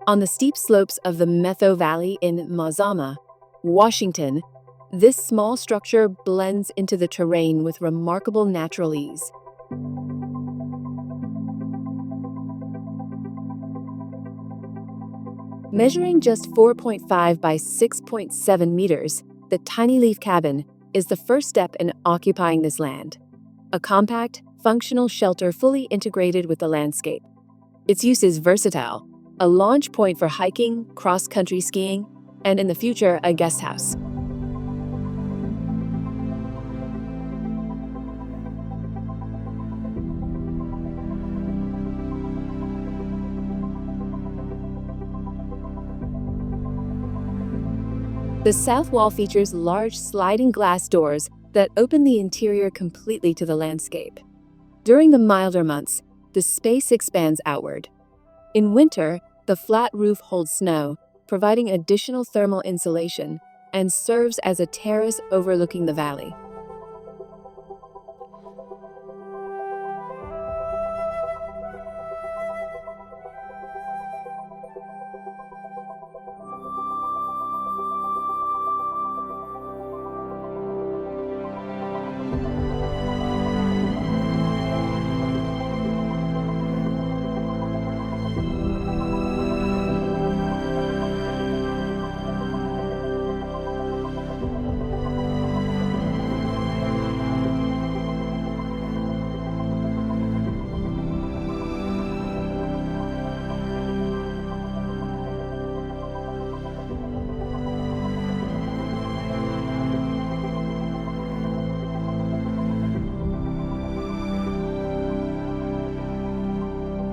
On the steep slopes of the Methow Valley in Mazama, Washington, this small structure blends into the terrain with remarkable natural ease. Measuring just 4.5 by 6.7 meters, the TinyLeaf Cabin is the first step in occupying this land. A compact, functional shelter fully integrated with the landscape. Its use is versatile, a launch point for hiking, cross-country skiing, and in the future, a guest house. The south wall features large sliding glass doors that open the interior completely to the landscape. During the milder months, the space expands outward. In winter, the flat roof holds snow, providing additional thermal insulation, and serves as a terrace overlooking the valley.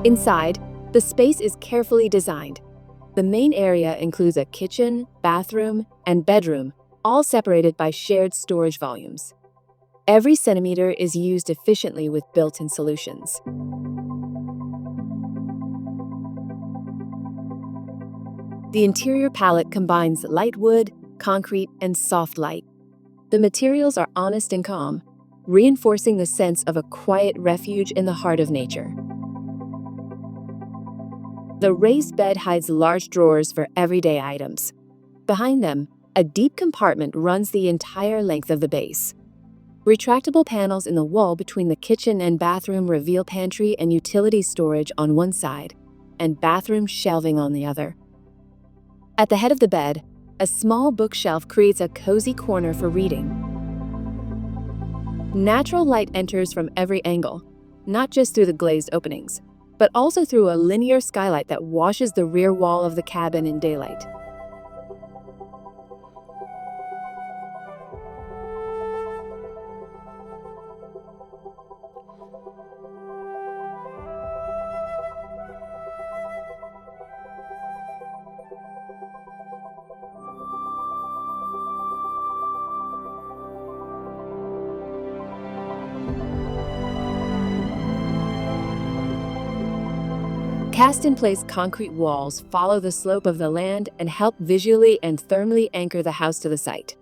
Inside, the space is carefully designed. The main area includes a kitchen, bathroom, and bedroom, all separated by shared storage volumes. Every centimeter is used efficiently with built-in solutions. The interior palette combines light wood, concrete, and soft light. The materials are honest and calm, reinforcing the sense of a quiet refuge in the heart of nature. The raised bed hides large drawers for everyday items. Behind them, a deep compartment runs the entire length of the base. Retractable panels in the wall between the kitchen and bathroom reveal pantry and utility storage on one side, and bathroom shelving on the other. At the head of the bed, a small bookshelf creates a cozy corner for reading. Natural light enters from every angle, not just through the glazed openings, but also through a linear skylight that washes the rear wall of the cabin in daylight. Cast-in-place concrete walls follow the slope of the land and help visually and thermally anchor the house to the site.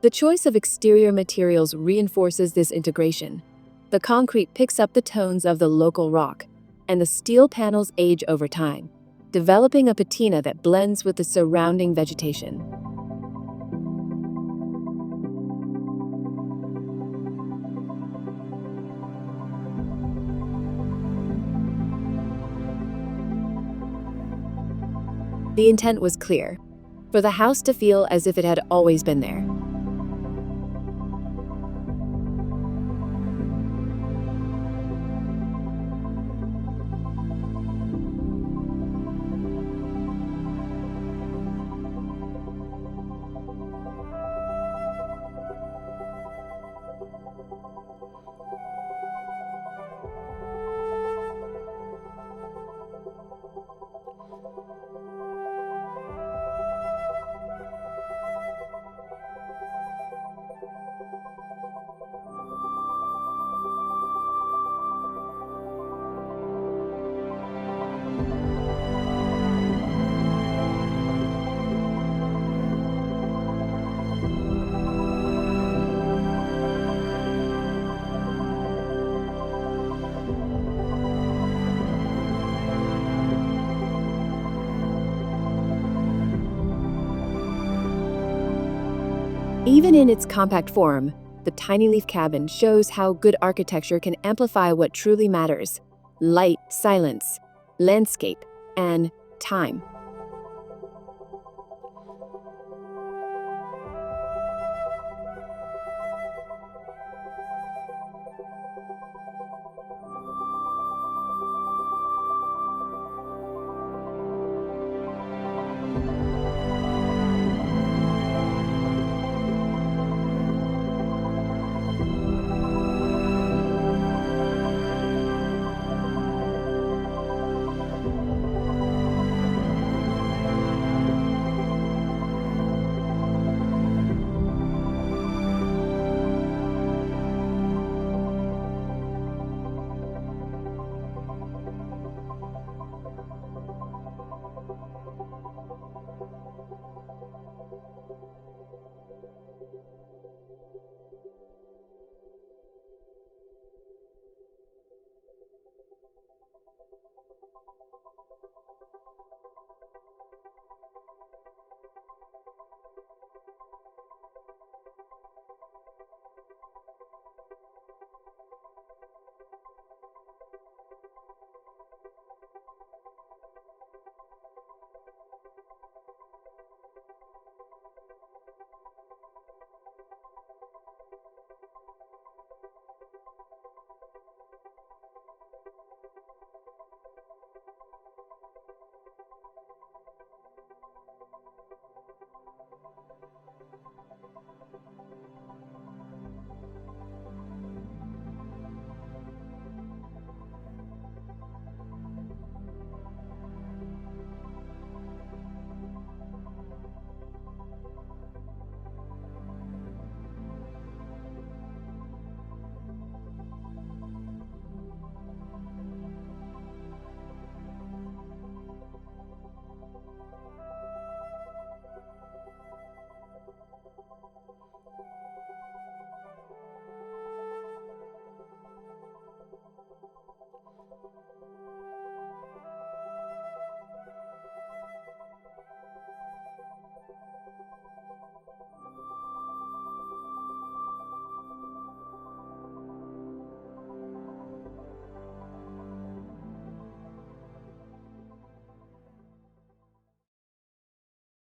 The choice of exterior materials reinforces this integration. The concrete picks up the tones of the local rock, and the steel panels age over time, developing a patina that blends with the surrounding vegetation. The intent was clear, for the house to feel as if it had always been there. Even in its compact form, the TinyLeaf Cabin shows how good architecture can amplify what truly matters: light, silence, landscape, and time.